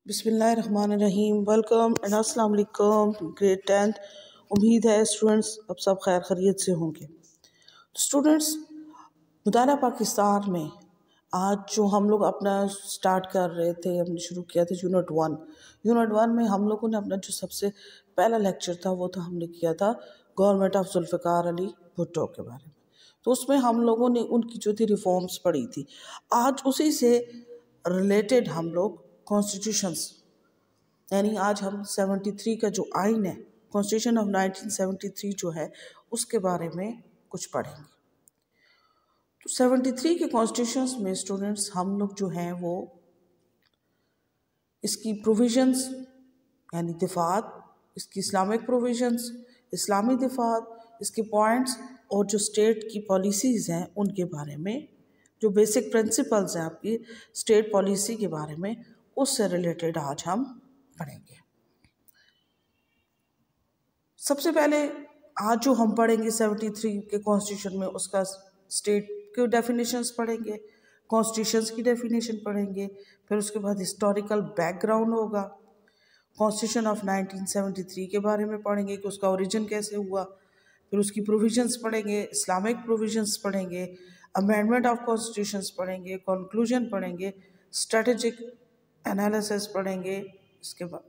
बिस्मिल्लाहिर्रहमानिर्रहीम। Welcome and अस्सलाम वालेकुम ग्रेड 10th। उम्मीद है स्टूडेंट्स अब सब खैर खैरियत से होंगे। स्टूडेंट्स, मुताला पाकिस्तान में आज जो हम लोग अपना स्टार्ट कर रहे थे, हमने शुरू किया था यूनिट 1 में हम लोगों ने अपना जो सबसे पहला लेक्चर था वो था हमने किया था गवर्नमेंट ऑफ जुल्फ़िकार अली भुट्टो के बारे में। तो उसमें हम लोगों ने उनकी जो थी रिफॉर्म्स पढ़ी थी। आज उसी से रिलेटेड हम लोग कॉन्स्टिट्यूशंस यानी आज हम 73 का जो आइन है, कॉन्स्टिट्यूशन ऑफ 1973 जो है उसके बारे में कुछ पढ़ेंगे। तो 73 के कॉन्स्टिट्यूशंस में स्टूडेंट्स हम लोग जो हैं वो इसकी प्रोविजंस यानी दिफात, इसकी इस्लामिक प्रोविजंस, इस्लामी दिफात, इसके पॉइंट्स और जो स्टेट की पॉलिसीज़ हैं उनके बारे में, जो बेसिक प्रिंसिपल्स हैं आपकी स्टेट पॉलिसी के बारे में, उससे रिलेटेड आज हम पढ़ेंगे। सबसे पहले आज जो हम पढ़ेंगे 73 के कॉन्स्टिट्यूशन में उसका स्टेट के डेफिनेशंस पढ़ेंगे, कॉन्स्टिट्यूशंस की डेफिनेशन पढ़ेंगे, फिर उसके बाद हिस्टोरिकल बैकग्राउंड होगा, कॉन्स्टिट्यूशन ऑफ 1973 के बारे में पढ़ेंगे कि उसका ओरिजिन कैसे हुआ, फिर उसकी प्रोविजंस पढ़ेंगे, इस्लामिक प्रोविजंस पढ़ेंगे, अमेंडमेंट ऑफ कॉन्स्टिट्यूशंस पढ़ेंगे, कंक्लूजन पढ़ेंगे, स्ट्रेटेजिक एनालिसिस पढ़ेंगे। इसके बाद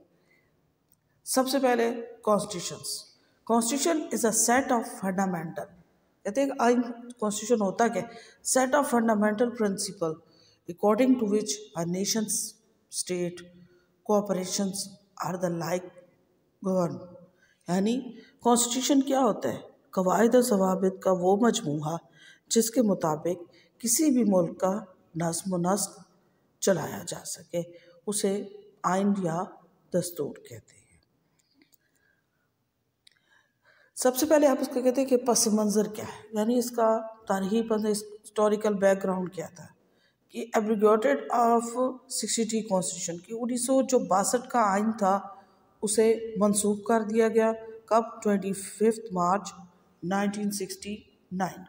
सबसे पहले constitution is a set of fundamental, कहते हैं आइन कॉन्स्टिट्यूशन होता क्या, set of fundamental principle according to which a nation state cooperations are the like govern. यानी कॉन्स्टिट्यूशन क्या होता है, कवायद और ज़वाबित का वो मजमूआ जिसके मुताबिक किसी भी मुल्क का नज़्म व नस्क चलाया जा सके, उसे आइन या दस्तूर कहते हैं। सबसे पहले आप इसको कहते हैं कि पस मंज़र क्या है, यानी इसका तारीख़ी हिस्टोरिकल बैकग्राउंड क्या था कि एब्रोगेटेड ऑफ 63 कॉन्स्टिट्यूशन की 1962 का आइन था उसे मनसूख कर दिया गया। कब? 25 मार्च 1969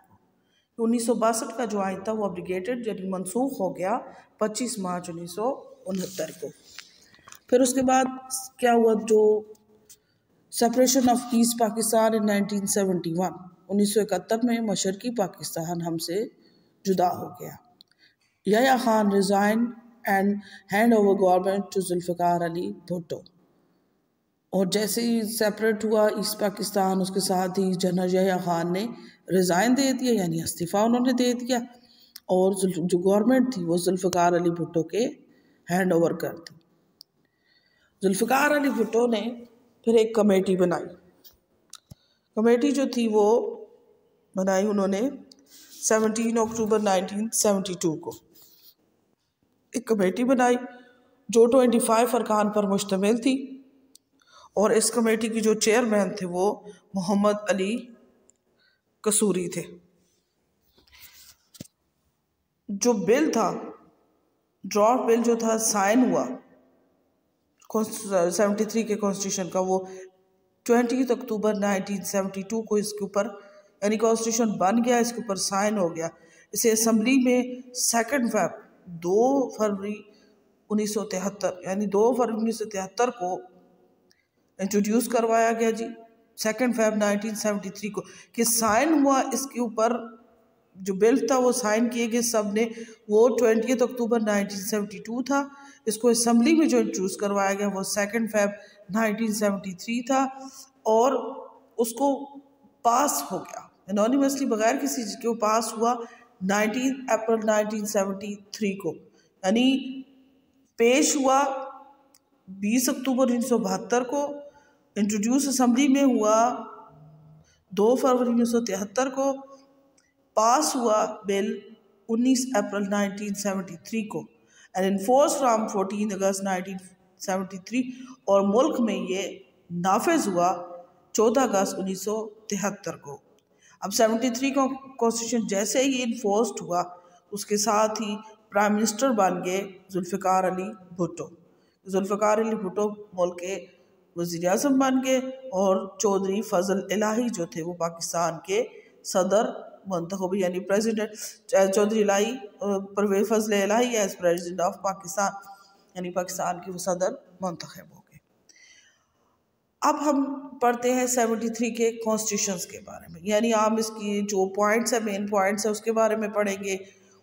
को 1962 का जो आइन था वो एब्रोगेटेड यानी मनसूख हो गया 25 मार्च 1969 को। फिर उसके बाद क्या हुआ, जो separation of east Pakistan in 1971 1971 में मशरकी पाकिस्तान हमसे जुदा हो गया। Yahya Khan resign and hand over government to Zulfikar Ali Bhutto. और जैसे ही सेपरेट हुआ ईस्ट पाकिस्तान, उसके साथ ही जनरल याह्या खान ने रिज़ाइन दे दिया यानी इस्तीफ़ा उन्होंने दे दिया और जो गवर्नमेंट थी वो जुल्फ़िकार अली भुट्टो के हैंड ओवर कर दी। जुल्फ़िकार अली भुट्टो ने फिर एक कमेटी बनाई। कमेटी जो थी वो बनाई उन्होंने 17 अक्टूबर 1972 को। एक कमेटी बनाई जो 25 अरकान पर मुश्तमिल थी और इस कमेटी की जो चेयरमैन थे वो मोहम्मद अली कसूरी थे। जो बिल था, ड्राफ्ट बिल जो था साइन हुआ 73 के कॉन्स्टिट्यूशन का, वो 20 अक्टूबर 1972 को इसके ऊपर यानी कॉन्स्टिट्यूशन बन गया, इसके ऊपर साइन हो गया। इसे असम्बली में 2 फरवरी 1973 यानी 2 फरवरी 1973 को इंट्रोड्यूस करवाया गया जी। 2 फरवरी 1973 को कि साइन हुआ इसके ऊपर, जो बिल था वो साइन किए गए सब ने, वो 20 अक्टूबर 1972 था। इसको असम्बली में जो इंट्रोड्यूस करवाया गया वो 2 फरवरी 1973 था और उसको पास हो गया एनोनिमसली बगैर किसी चीज़ के, वो पास हुआ 19 अप्रैल 1973 को, यानी पेश हुआ 20 अक्टूबर 1972 को, इंट्रोड्यूस असम्बली में हुआ 2 फरवरी 1973 को, पास हुआ बिल 19 अप्रैल 1973 को एंड इन्फोर्स फ्राम 14 अगस्त 1973 और मुल्क में ये नाफिज हुआ 14 अगस्त 1973 को। अब 73 का कॉन्स्टिट्यूशन जैसे ही इन्फोर्स्ड हुआ उसके साथ ही प्राइम मिनिस्टर बन गए जुल्फ़िकार अली भुट्टो। जुल्फ़िकार अली भुट्टो मुल्क के वज़ीर आज़म बन गए और चौधरी फजल इलाही जो थे वो पाकिस्तान के सदर मंतखब यानी president, Chaudhry Elahi Pervez Fazal Elahi as president of Pakistan यानी पाकिस्तान के वो सदर मुंतखब हो गए। अब हम पढ़ते हैं 73 के कॉन्स्टिट्यूशंस के बारे में, यानी हम इसकी जो पॉइंट्स है, मेन पॉइंट्स है, उसके बारे में पढ़ेंगे।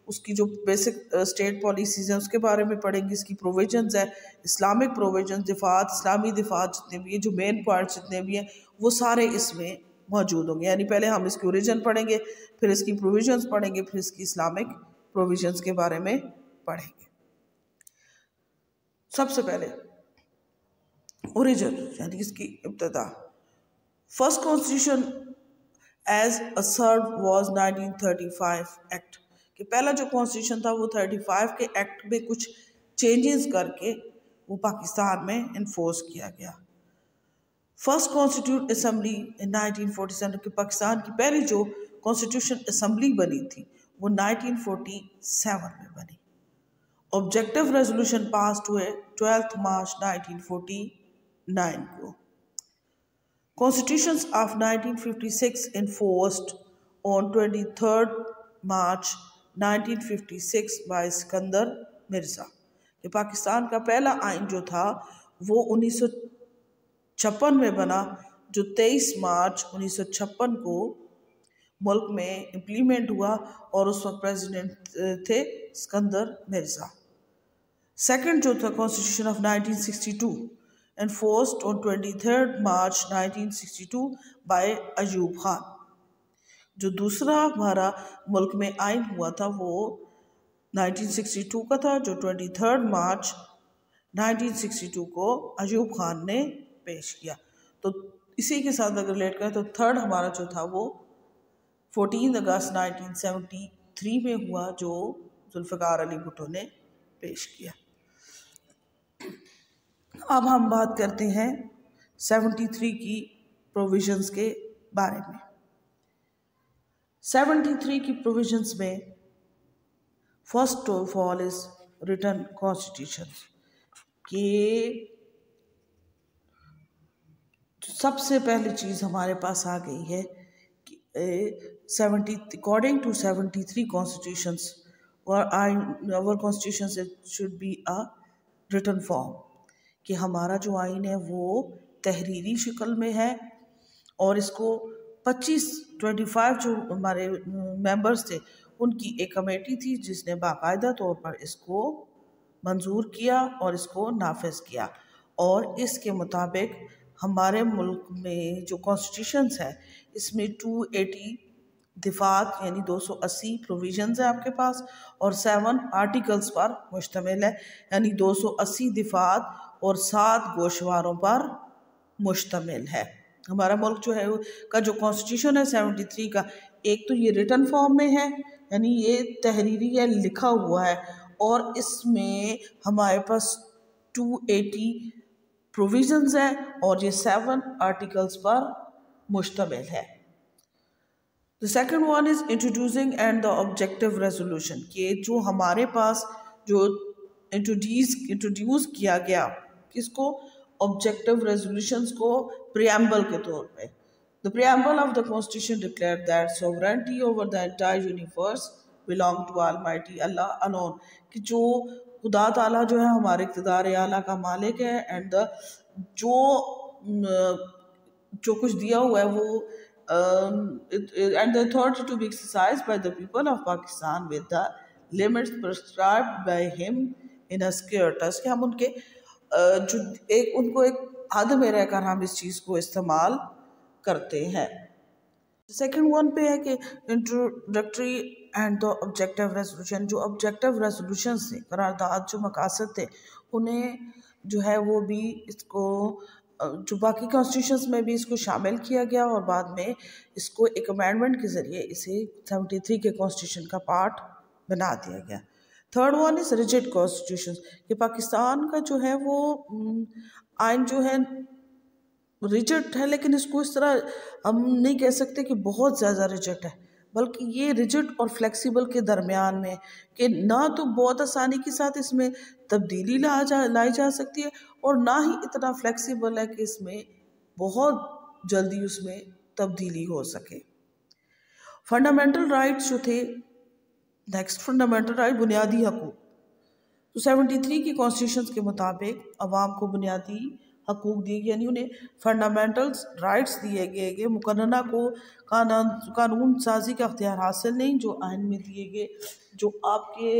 उसकी जो बेसिक स्टेट पॉलिसीज़ हैं उसके बारे में पढ़ेंगे। इसकी प्रोविजंस है, इस्लामिक प्रोविजंस, दिफात, इस्लामी दिफात जितने भी हैं, जो मेन पॉइंट्स जितने भी हैं वो सारे इसमें मौजूद होंगे। यानी पहले हम इसकी ओरिजिन पढ़ेंगे, फिर इसकी प्रोविजंस पढ़ेंगे, फिर इसकी इस्लामिक प्रोविजंस के बारे में पढ़ेंगे। सबसे पहले ओरिजिन यानी इसकी इब्तदा। फर्स्ट कॉन्स्टिट्यूशन एज असर्व वाज 1935 एक्ट, कि पहला जो कॉन्स्टिट्यूशन था वो 35 के एक्ट में कुछ चेंजेस करके वो पाकिस्तान में इन्फोर्स किया गया। फर्स्ट कॉन्स्टिट्यूट असम्बली इन 1947, कि पाकिस्तान की पहली जो कॉन्स्टिट्यूशन असम्बली बनी थी वो 1947 में बनी। ऑब्जेक्टिव रेजोल्यूशन पास हुए 12 मार्च 1949 को। Constitutions of 1956 enforced on 23rd March 1956 by Sikandar Mirza, कि पाकिस्तान का पहला आइन जो था वो 1956 में बना, जो 23 मार्च 1956 को मुल्क में इम्प्लीमेंट हुआ और उस वक्त प्रेसिडेंट थे सिकंदर मिर्ज़ा। सेकंड जो था constitution of 1962 enforced on 23rd March 1962 by Ayub Khan. जो दूसरा हमारा मुल्क में आइन हुआ था वो 1962 का था, जो 23rd मार्च 1962 को अयूब खान ने पेश किया। तो इसी के साथ अगर रिलेट करें तो थर्ड हमारा जो था वो 14 अगस्त 1973 में हुआ, जो जुल्फ़िकार अली भुट्टो ने पेश किया। अब हम बात करते हैं 73 की प्रोविजंस के बारे में। 73 की प्रोविजंस में first of all is written constitution, कि सबसे पहली चीज़ हमारे पास आ गई है कि according to 73 constitutions our constitution should be a written form, कि हमारा जो आइन है वो तहरीरी शक्ल में है और इसको 25 जो हमारे मेंबर्स थे उनकी एक कमेटी थी जिसने बाकायदा तौर पर इसको मंजूर किया और इसको नाफिज किया। और इसके मुताबिक हमारे मुल्क में जो कॉन्स्टिट्यूशंस है इसमें 280 दिफात यानी 280 प्रोविजंस है आपके पास और 7 आर्टिकल्स पर मुश्तमिल है, यानी 280 दिफात और 7 गोशवारों पर मुश्तमिल है। हमारा मुल्क जो है का जो कॉन्स्टिट्यूशन है 73 का, एक तो ये रिटन फॉर्म में है यानी ये तहरीरी है, लिखा हुआ है, और इसमें हमारे पास 280 प्रोविजंस है और ये 7 आर्टिकल्स पर मुश्तमिल है। The second one is introducing and the objective resolution, कि जो हमारे पास जो इंट्रोड्यूस किया गया किसको, ऑब्जेक्टिव रेजोल्यूशंस को प्रियम्बल के तौर पे। The preamble of the constitution declare that sovereignty over the entire universe belong to almighty Allah alone, कि जो खुदा ताला जो है हमारे इक़्तिदार आला का मालिक है एंड जो कुछ दिया हुआ है वो and the authority to be exercised by the people of Pakistan with the limits prescribed by him in a scartus, कि हम उनके जो उनको एक हद में रहकर हम इस चीज़ को इस्तेमाल करते हैं। सेकेंड वन पे है कि introductory and the objective resolution, जो ऑब्जेक्टिव रेजोल्यूशन थे करारदाद जो मकासद थे उन्हें जो है वो भी इसको जो बाकी कॉन्स्टिट्यूशंस में भी इसको शामिल किया गया और बाद में इसको एक अमेंडमेंट के ज़रिए इसे 73 के कॉन्स्टिट्यूशन का पार्ट बना दिया गया। Third one is rigid constitution, कि पाकिस्तान का जो है वो आइन जो है रिजिड है, लेकिन इसको इस तरह हम नहीं कह सकते कि बहुत ज़्यादा रिजिड है, बल्कि ये रिजिड और फ्लेक्सिबल के दरमियान में, कि ना तो बहुत आसानी के साथ इसमें तब्दीली लाई जा सकती है और ना ही इतना फ्लेक्सिबल है कि इसमें बहुत जल्दी उसमें तब्दीली हो सके। फंडामेंटल राइट्स जो थे, नेक्स्ट फंडामेंटल राइट बुनियादी हकूक़, तो 73 की कॉन्स्टिट्यूशन के मुताबिक अवाम को बुनियादी हकूक दिए गए, यानी उन्हें फंडामेंटल राइट्स दिए गए कि मुकर्रना को कानून साजी का अख्तियार हासिल नहीं, जो आइन में दिए गए जो आपके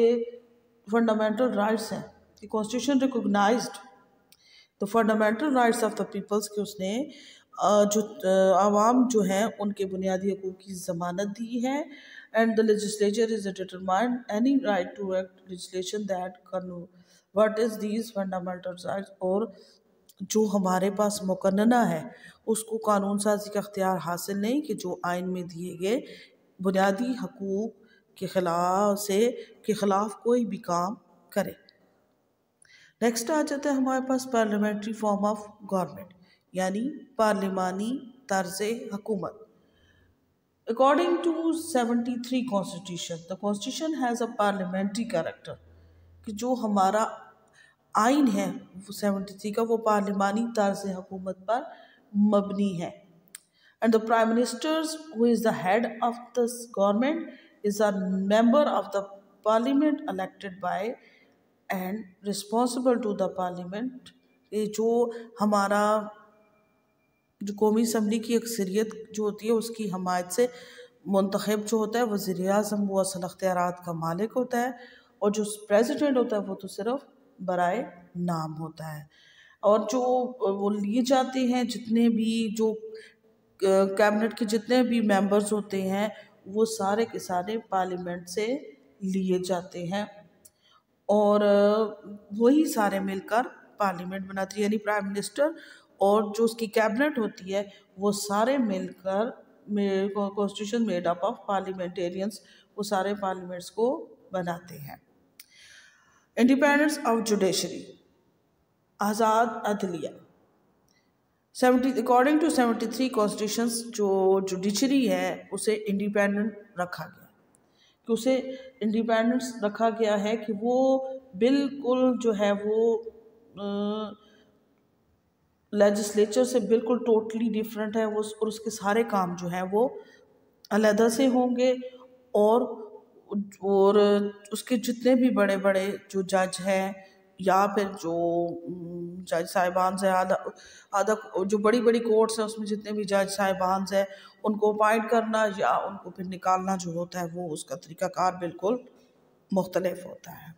फंडामेंटल राइट्स हैं। कि constitution recognized the fundamental rights of the peoples, कि उसने जो आवाम जो हैं उनके बुनियादी हकूक़ की ज़मानत दी है। And the legislature is determined any right to act legislation that what is these fundamental rights, और जो हमारे पास मुकन्नना है उसको कानून साजी का अख्तियार हासिल नहीं कि जो आइन में दिए गए बुनियादी हकूक़ के ख़िलाफ़ कोई भी काम करे। नेक्स्ट आ जाता है हमारे पास पार्लियामेंट्री फॉर्म ऑफ गवर्नमेंट, यानी पार्लिमानी तर्ज़ हुकूमत। According to 73 constitution, the constitution has a parliamentary character, कि जो हमारा आइन है वो 73 का वो पार्लिमानी तर्ज़ हुकूमत पर मबनी है। And the prime minister who is the head of the government is a member of the parliament elected by and responsible to the parliament. ये जो हमारा जो कौमी असम्बली की अक्सरियत जो होती है उसकी हमायत से मुंतखब जो होता है वज़ीर-ए-आज़म वो असल अख्तियारात का मालिक होता है, और जो प्रेसिडेंट होता है वो तो सिर्फ बराए नाम होता है। और जो वो लिए जाते हैं जितने भी जो कैबिनेट के जितने भी मेंबर्स होते हैं वो सारे के सारे पार्लियामेंट से लिए जाते हैं, और वही सारे मिलकर पार्लियामेंट बनाती है। यानी प्राइम मिनिस्टर और जो उसकी कैबिनेट होती है वो सारे मिलकर constitution made up of parliamentarians, वो सारे पार्लियामेंट्स को बनाते हैं। इंडिपेंडेंस ऑफ जुडिशरी, आज़ाद अदलिया। 70 अकॉर्डिंग टू 73 कॉन्स्टिट्यूशन जो जुडिशरी है उसे इंडिपेंडेंट रखा गया, कि उसे इंडिपेंडेंस रखा गया है कि वो बिल्कुल जो है वो लेजिस्लेचर से बिल्कुल टोटली डिफरेंट है वो, और उसके सारे काम जो हैं वो अलहदा से होंगे, और उसके जितने भी बड़े बड़े जो जज हैं या फिर जो जज साहिबान से आधा जो बड़ी बड़ी कोर्ट्स हैं उसमें जितने भी जज साहिबान हैं उनको अपॉइंट करना या उनको फिर निकालना जो होता है वो उसका तरीक़ाकार बिल्कुल मुख्तलिफ होता है।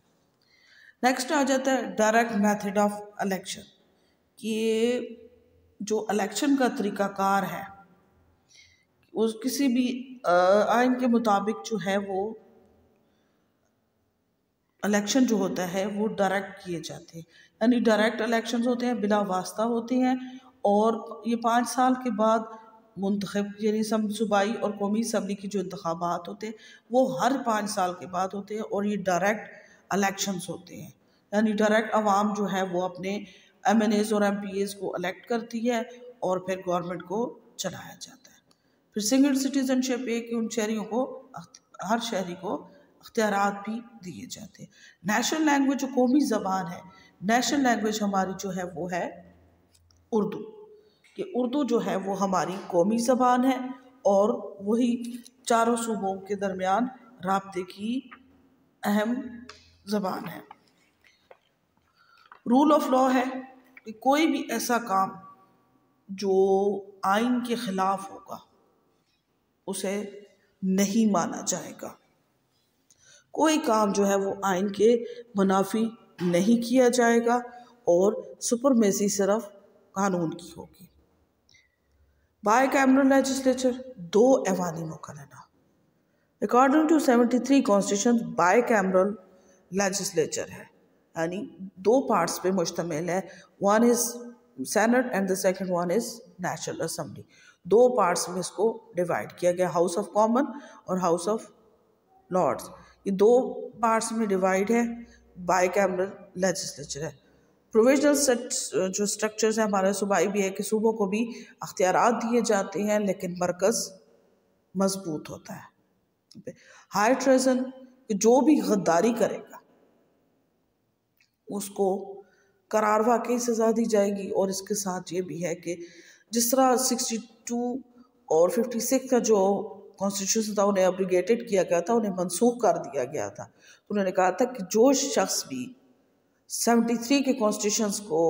नेक्स्ट आ जाता है डायरेक्ट मेथड ऑफ इलेक्शन, कि जो इलेक्शन का तरीक़ाकार है उस किसी भी आइन के मुताबिक जो है वो इलेक्शन जो होता है वो डायरेक्ट किए जाते हैं, यानी डायरेक्ट इलेक्शंस होते हैं, बिला वास्ता होते हैं, और ये 5 साल के बाद मुंतखब यानी सूबाई और कौमी असम्बली की जो इंतखाबात होते हैं वो हर 5 साल के बाद होते हैं, और ये डायरेक्ट इलेक्शंस होते हैं। यानी डायरेक्ट आवाम जो है वो अपने MNAs और MPAs को इलेक्ट करती है और फिर गवर्नमेंट को चलाया जाता है। फिर सिंगल सिटीजनशिप, एक उन शहरियों को हर शहरी को अख्तियारात भी दिए जाते हैं। नेशनल लैंग्वेज जो कौमी ज़बान है, नेशनल लैंग्वेज हमारी जो है वो है उर्दू, कि उर्दू जो है वो हमारी कौमी ज़बान है और वही चारों सूबों के दरमियान राब्ते की अहम ज़बान है। रूल ऑफ लॉ है कि कोई भी ऐसा काम जो आइन के ख़िलाफ़ होगा उसे नहीं माना जाएगा। कोई काम जो है वो आइन के मुनाफी नहीं किया जाएगा, और सुपरमेसी सिर्फ कानून की होगी। बाय कैमरल लेजिस्लेचर, 2 ऐवानी मुकर्ररा। According to 73 constitution bicameral legislature है, यानी 2 पार्ट्स पे मुश्तमिल है। One is senate and the second one is national assembly. 2 parts में इसको डिवाइड किया गया, हाउस ऑफ कॉमन और हाउस ऑफ लॉर्ड्स। ये 2 पार्ट्स में डिवाइड है, बाय कैमरल लेजिस्लेचर है। प्रोविजनल जो स्ट्रक्चर्स है हमारे सूबाई भी है कि सूबों को भी अख्तियारात दिए जाते हैं लेकिन मरकज़ मजबूत होता है। हाई ट्रेजन, जो भी गद्दारी करेगा उसको करार वाकई सज़ा दी जाएगी, और इसके साथ ये भी है कि जिस तरह 62 और 56 का जो कॉन्स्टिट्यूशन था उन्हें एब्रोगेटेड किया गया था, उन्हें मनसूख कर दिया गया था। तो उन्होंने कहा था कि जो शख्स भी 73 के कॉन्स्टिट्यूशंस को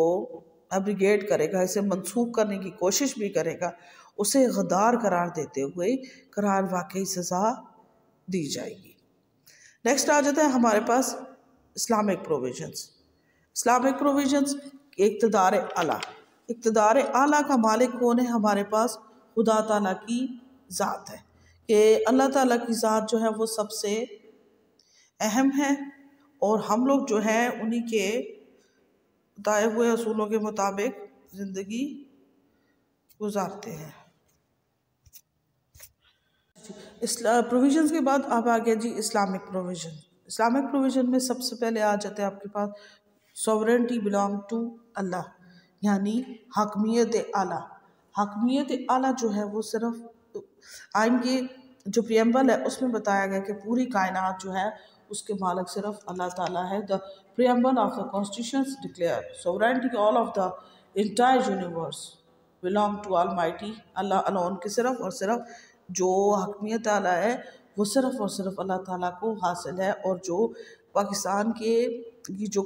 एब्रिगेट करेगा, इसे मनसूख करने की कोशिश भी करेगा, उसे गद्दार करार देते हुए करार वाकई सज़ा दी जाएगी। नेक्स्ट आ जाता है हमारे पास इस्लामिक प्रोविजंस। इस्लामिक प्रोविजंस, इक़्तिदार आला। इक़्तिदार आला का मालिक कौन है? हमारे पास खुदा ताला की ज़ात है कि अल्लाह ताला की ज़ात जो है वो सबसे अहम है और हम लोग जो है उन्हीं के बताए हुए असूलों के मुताबिक ज़िंदगी गुजारते हैं। प्रोविजंस के बाद अब आ गया जी इस्लामिक प्रोविजन। इस्लामिक प्रोविजन में सबसे पहले आ जाते हैं आपके पास सॉवरेंटी बिलोंग टू अल्लाह, यानी हकमियत आला। हकमियत आला जो है वो सिर्फ आइन के जो प्रियम्बल है उसमें बताया गया कि पूरी कायनात जो है उसके मालिक सिर्फ अल्लाह ताला है। The preamble of the constitution declare sovereignty all of the entire universe belong to almighty Allah alone, के सिर्फ और सिर्फ जो हकमियत आला है वो सिर्फ और सिर्फ अल्लाह ताला को हासिल है। और जो पाकिस्तान के की जो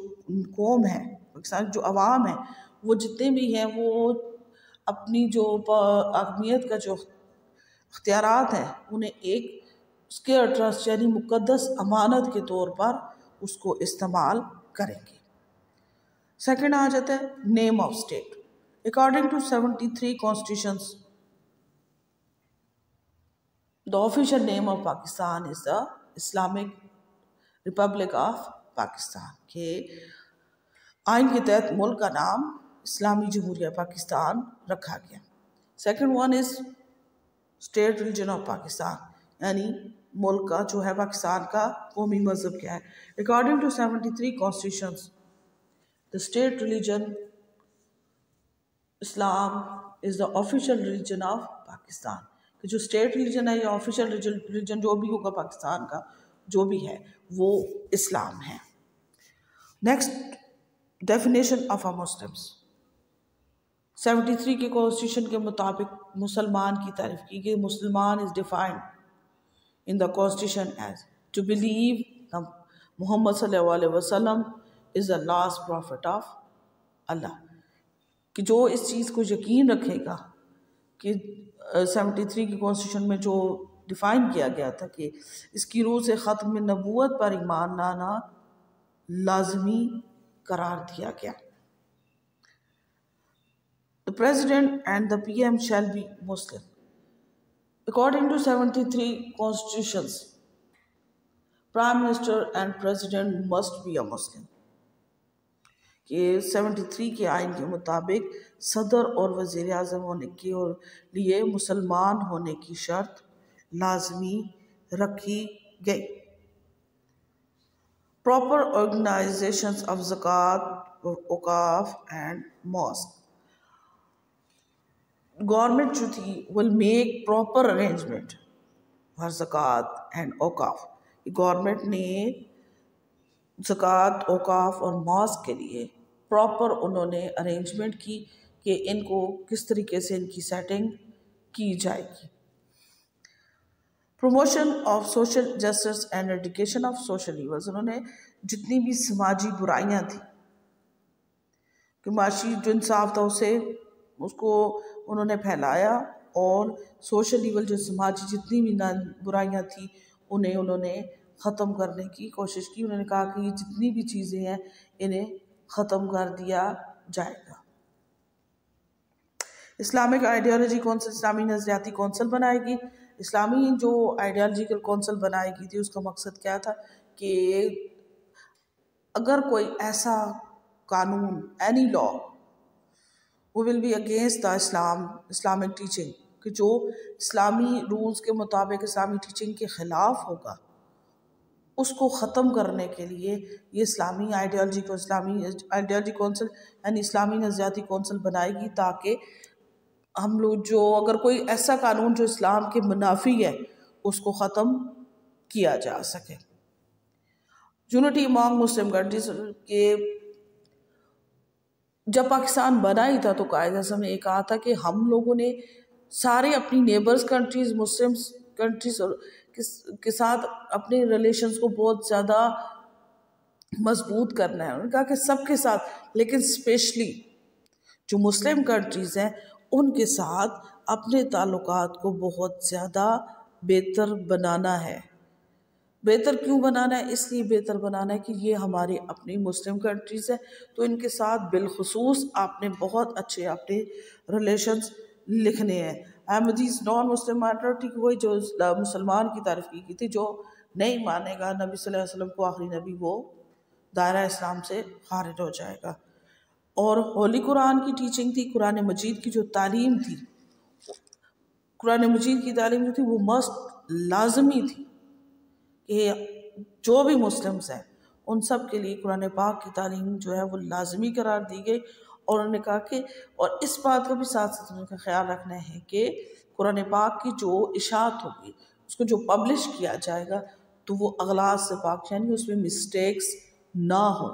कौम है, पाकिस्तान की जो अवाम है, वो जितने भी हैं वो अपनी जो हकमियत का जो अख्तियारात हैं उन्हें एक उसके ट्रस्ट यानी मुक़द्दस अमानत के तौर पर उसको इस्तेमाल करेंगे। सेकंड आ जाता है name of state. According to 73 constitutions the official name of Pakistan is the Islamic republic of Pakistan. के आइन के तहत मुल्क का नाम इस्लामी जमहूरिया पाकिस्तान रखा गया। Second one is state religion of Pakistan, यानी मुल्क का जो है पाकिस्तान का कौमी मज़हब क्या है। According to 73 constitutions the state religion Islam is the official religion of Pakistan. कि जो स्टेट रिलीजन है या ऑफिशियल रिलीजन जो भी होगा पाकिस्तान का जो भी है वो इस्लाम है। Next definition of a Muslims. 73 के कॉन्स्टिट्यूशन के मुताबिक मुसलमान की तारीफ की गई। मुसलमान is defined in the constitution as to believe Muhammad सल्लल्लाहु अलैहि वसल्लम is the last prophet of Allah. कि जो इस चीज़ को यकीन रखेगा कि 73 की कॉन्स्टिट्यूशन में जो डिफ़ाइन किया गया था कि इसकी रूह से ख़त्म नबूवत पर ईमान लाना लाजमी करार दिया गया। The president and the PM shall be Muslim. According to 73 constitutions, Prime Minister and President must be a Muslim. कि 73 के आइन के मुताबिक सदर और वज़ीर आज़म होने के लिए मुसलमान होने की शर्त लाजमी रखी गई। प्रॉपर ऑर्गेनाइजेशंस ऑफ ज़कात, औकाफ एंड मॉस्क। गवर्नमेंट जो थी will make proper arrangement for ज़कात एंड औकाफ। गवर्नमेंट ने ज़कात, औकाफ और मॉस्क के लिए प्रॉपर उन्होंने अरेंजमेंट की कि इनको किस तरीके से इनकी सेटिंग की जाएगी। Promotion of social justice and एडिकेशन of social evils. उन्होंने जितनी भी समाजी बुराइयां थी कि माशी जो इंसाफ था उसको उन्होंने फैलाया और सोशल इवल जो समाजी जितनी भी बुराइयां थी उन्हें उन्होंने ख़त्म करने की कोशिश की। उन्होंने कहा कि ये जितनी भी चीज़ें हैं इन्हें ख़त्म कर दिया जाएगा। इस्लामिक आइडियोलॉजी कौंसिल, इस्लामी नज़रियाती कौंसिल बनाएगी। इस्लामी जो आइडियोलॉजिकल कौंसिल बनाई गई थी उसका मकसद क्या था कि अगर कोई ऐसा कानून, एनी लॉ वो will be against the Islamic teaching, कि जो इस्लामी रूल्स के मुताबिक इस्लामी टीचिंग के ख़िलाफ़ होगा उसको ख़त्म करने के लिए ये इस्लामी आइडियोलॉजी कौंसिल यानी इस्लामी नज़रियाती कौंसिल बनाएगी, ताकि हम लोग जो अगर कोई ऐसा कानून जो इस्लाम के मुनाफी है उसको ख़त्म किया जा सके। यूनिटी अमॉन्ग मुस्लिम कंट्रीज के जब पाकिस्तान बना ही था तो कायद-ए-आज़म ने कहा था कि हम लोगों ने सारे अपनी नेबर्स कंट्रीज़, मुस्लिम्स कंट्रीज़ के साथ अपने रिलेशंस को बहुत ज़्यादा मजबूत करना है। उन्होंने कहा कि सबके साथ, लेकिन स्पेशली जो मुस्लिम कंट्रीज़ हैं उनके साथ अपने ताल्लुकात को बहुत ज़्यादा बेहतर बनाना है। बेहतर क्यों बनाना है? इसलिए बेहतर बनाना है कि ये हमारी अपनी मुस्लिम कंट्रीज़ है, तो इनके साथ बिलखुसूस आपने बहुत अच्छे अपने रिलेशंस लिखने हैं। अहमदीज़ नॉन मुस्लिम माइनॉरिटी की, वही जो मुसलमान की तारीफ की थी, जो नहीं मानेगा नबी सल्लल्लाहु अलैहि वसल्लम को आखिरी नबी, वो दायरा इस्लाम से खारिज हो जाएगा। और होली कुरान की टीचिंग थी, कुरान मजीद की जो तालीम थी, कुरान मजीद की तालीम जो थी वो मस्ट लाजमी थी कि जो भी मुस्लिम्स हैं उन सब के लिए कुरान पाक की तालीम जो है वो लाजमी करार दी गई। और उन्होंने कहा कि, और इस बात का भी साथ साथ उनका ख्याल रखना है कि कुरान पाक की जो इशात होगी, उसको जो पब्लिश किया जाएगा, तो वो अगलात से पाक, यानी उसमें मिस्टेक्स ना हो।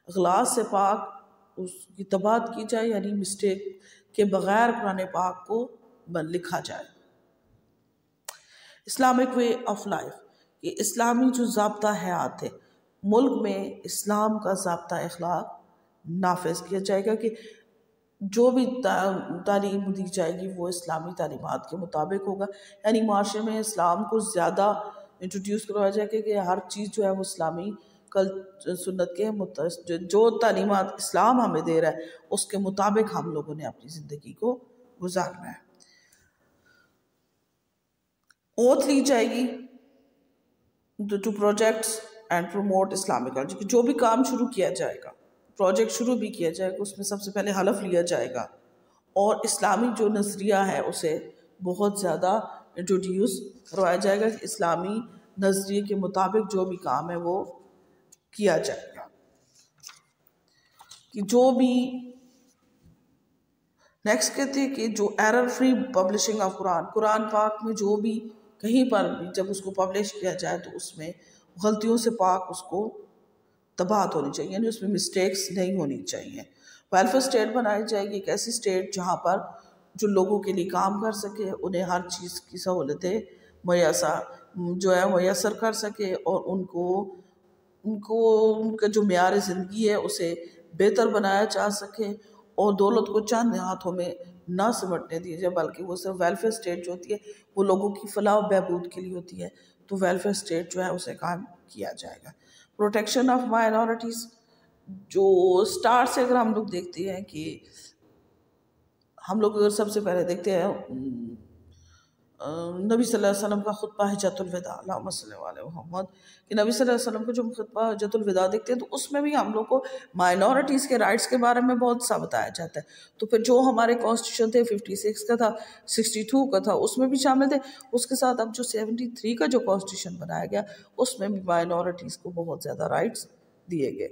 अगलात से पाक उसकी तबात की जाए, यानी मिस्टेक के बग़ैर कुरान पाक को लिखा जाए। इस्लामिक वे ऑफ लाइफ, ये इस्लामी जो ज़ाब्ता हयात है, मुल्क में इस्लाम का ज़ाब्ता अखलाक नाफिज किया जाएगा कि जो भी तालीम दी जाएगी वो इस्लामी तालीमात के मुताबिक होगा। यानी माशरे में इस्लाम को ज़्यादा इंट्रोड्यूस करवाया जाएगा कि हर चीज़ जो है वो इस्लामी कल सुन्नत के जो तालीमात इस्लाम हमें दे रहा है उसके मुताबिक हम लोगों ने अपनी ज़िंदगी को गुजारना है। ओथ ली जाएगी to projects and promote Islamic culture, जो भी काम शुरू किया जाएगा, प्रोजेक्ट शुरू भी किया जाएगा, उसमें सबसे पहले हलफ लिया जाएगा और इस्लामी जो नज़रिया है उसे बहुत ज़्यादा इंट्रोड्यूस करवाया जाएगा कि इस्लामी नज़रिए के मुताबिक जो भी काम है वो किया जाएगा। कि जो भी नेक्स्ट कहते हैं कि जो error free publishing of Quran, Quran पाक में जो भी कहीं पर भी जब उसको पब्लिश किया जाए तो उसमें गलतियों से पाक उसको तबाहत होनी चाहिए, यानी उसमें मिस्टेक्स नहीं होनी चाहिए। वेलफेयर स्टेट बनाई जाएगी, एक ऐसी स्टेट जहाँ पर जो लोगों के लिए काम कर सके, उन्हें हर चीज़ की सहूलतें मैसर कर सके और उनका जो मेयार ज़िंदगी है उसे बेहतर बनाया जा सके और दौलत को चंद हाथों में ना सिमटने दिया जाए, बल्कि वो सिर्फ वेलफेयर स्टेट जो होती है वो लोगों की फलाह और बहबूद के लिए होती है, तो वेलफेयर स्टेट जो है उसे काम किया जाएगा। प्रोटेक्शन ऑफ माइनॉरिटीज़, जो स्टार से अगर हम लोग देखते हैं कि हम लोग अगर सबसे पहले देखते हैं नबी सल्लल्लाहु अलैहि वसल्लम का खुतबा हिज्जतुल विदा, अल्लाहुम्मा सल्लि अला मुहम्मद, कि नबी सल्लल्लाहु अलैहि वसल्लम का जो खुतबा हिज्जतुल विदा देखते हैं तो उसमें भी हम लोग को माइनॉरिटीज़ के राइट्स के बारे में बहुत सा बताया जाता है। तो फिर जो हमारे कॉन्स्टिट्यूशन थे 56 का था, 62 का था, उसमें भी शामिल थे। उसके साथ अब जो 73 का जो कॉन्स्टिट्यूशन बनाया गया उसमें भी माइनॉरिटीज़ को बहुत ज़्यादा राइट्स दिए गए।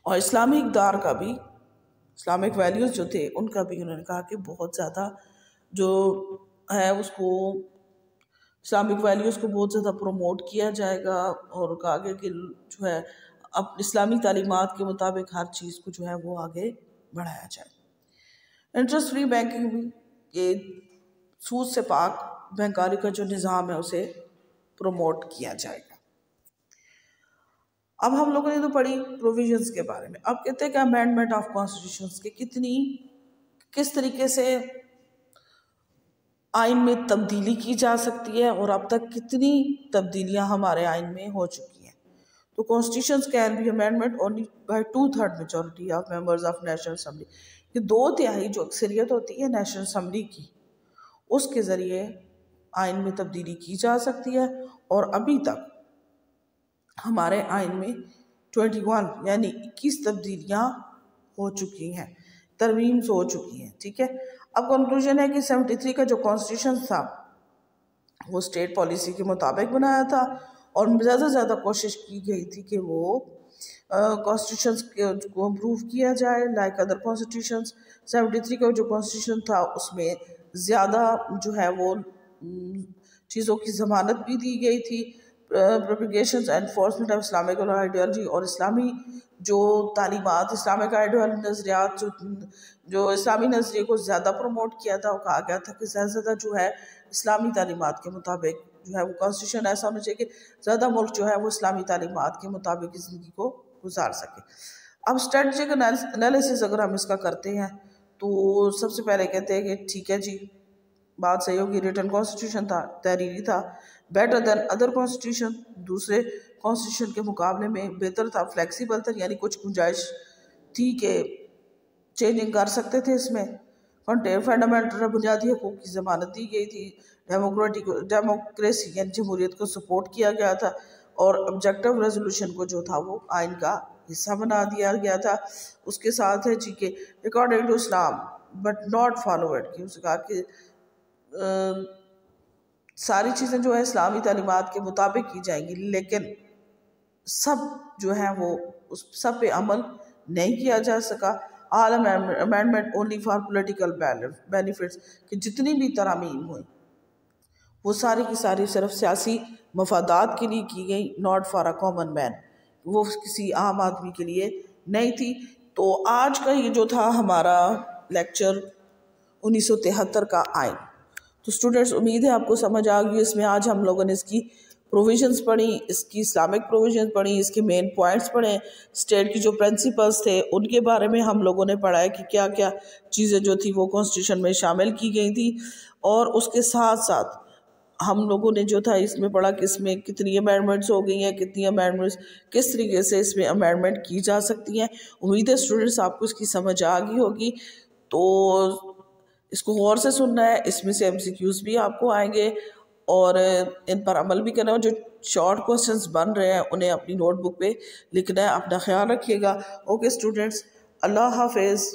और इस्लामी इक़दार का भी, इस्लामिक वैल्यूज़ जो थे उनका भी उन्होंने कहा कि बहुत ज़्यादा जो है उसको, इस्लामिक वैल्यूज़ को बहुत ज़्यादा प्रमोट किया जाएगा और आगे के जो है अब इस्लामी तालीमात के मुताबिक हर चीज़ को जो है वो आगे बढ़ाया जाए। इंटरेस्ट फ्री बैंकिंग भी, ये सूद से पाक बैंकारी का जो निज़ाम है उसे प्रमोट किया जाएगा। अब हम लोगों ने तो पढ़ी प्रोविजंस के बारे में, अब कहते हैं कि अमेंडमेंट ऑफ कॉन्स्टिट्यूशंस के किस तरीके से आइन में तब्दीली की जा सकती है और अब तक कितनी तब्दीलियां हमारे आइन में हो चुकी हैं। तो constitutions can be amendment only by 2/3 majority of members of national assembly, कि 2/3 जो अक्सरियत होती है नेशनल असम्बली की, उसके ज़रिए आइन में तब्दीली की जा सकती है। और अभी तक हमारे आइन में 21 यानी 21 तब्दीलियाँ हो चुकी हैं, तरमीम्स हो चुकी हैं। ठीक है, अब कंक्लूजन है कि 73 का जो कॉन्स्टिट्यूशन था वो स्टेट पॉलिसी के मुताबिक बनाया था और ज़्यादा से ज़्यादा कोशिश की गई थी कि वो कॉन्स्टिट्यूशन को इम्प्रूव किया जाए लाइक अदर कॉन्स्टिट्यूशंस। 73 का जो कॉन्स्टिट्यूशन था उसमें ज़्यादा जो है वो चीज़ों की ज़मानत भी दी गई थी, propagation and enforcement of Islamic ideology, और इस्लामी जो तालीमात, इस्लामिक आइडियोलॉजी नज़रियात जो इस्लामी नज़रिए को ज़्यादा प्रमोट किया था। वो कहा गया था कि ज़्यादा से ज़्यादा जो है इस्लामी तालीमात के मुताबिक जो है वो कॉन्स्टिट्यूशन ऐसा होना चाहिए कि ज़्यादा मुल्क जो है वो इस्लामी तालीमात के मुताबिक ज़िंदगी को गुजार सके। अब स्ट्रेटजिक एनालिसिस अगर हम इसका करते हैं तो सबसे पहले कहते हैं कि ठीक है जी, बात सही होगी, रिटन कॉन्स्टिट्यूशन था, तहरीरी था, बेटर देन अदर कॉन्स्टिट्यूशन, दूसरे कॉन्स्टिट्यूशन के मुकाबले में बेहतर था, फ्लेक्सिबल था, यानी कुछ गुंजाइश थी कि चेंजिंग कर सकते थे इसमें। फंडामेंटल बुनियादी हकूक़ की ज़मानत दी गई थी, डेमोक्रेसी यानी जमहूरियत को सपोर्ट किया गया था, और ऑब्जेक्टिव रेजोल्यूशन को जो था वो आइन का हिस्सा बना दिया गया था। उसके साथ है जी के according to Islam but not followed की, उसने कहा कि सारी चीज़ें जो है इस्लामी तालीमात के मुताबिक की जाएंगी, लेकिन सब जो है वो उस सब पे अमल नहीं किया जा सका। All amendment only for political benefits, कि जितनी भी तरमीम हुई वो सारी की सारी सिर्फ सियासी मफादात के लिए की गई, not for a common man, वो किसी आम आदमी के लिए नहीं थी। तो आज का ये जो था हमारा लेक्चर 1973 का आइन, तो स्टूडेंट्स उम्मीद है आपको समझ आ गई। इसमें आज हम लोगों ने इसकी प्रोविजंस पढ़ी, इसकी इस्लामिक प्रोविजंस पढ़ी, इसके मेन पॉइंट्स पढ़े, स्टेट की जो प्रिंसिपल्स थे उनके बारे में हम लोगों ने पढ़ा है कि क्या क्या चीज़ें जो थी वो कॉन्स्टिट्यूशन में शामिल की गई थी। और उसके साथ साथ हम लोगों ने जो था इसमें पढ़ा कि इसमें कितनी अमेंडमेंट्स हो गई हैं, कितनी अमेंडमेंट्स किस तरीके से इसमें अमेंडमेंट की जा सकती हैं। उम्मीद है स्टूडेंट्स आपको इसकी समझ आ गई होगी। तो इसको गौर से सुनना है, इसमें से MCQs भी आपको आएंगे और इन पर अमल भी करना है। जो शॉर्ट क्वेश्चंस बन रहे हैं उन्हें अपनी नोटबुक पे लिखना है। अपना ख्याल रखिएगा। ओके स्टूडेंट्स, अल्लाह हाफिज़।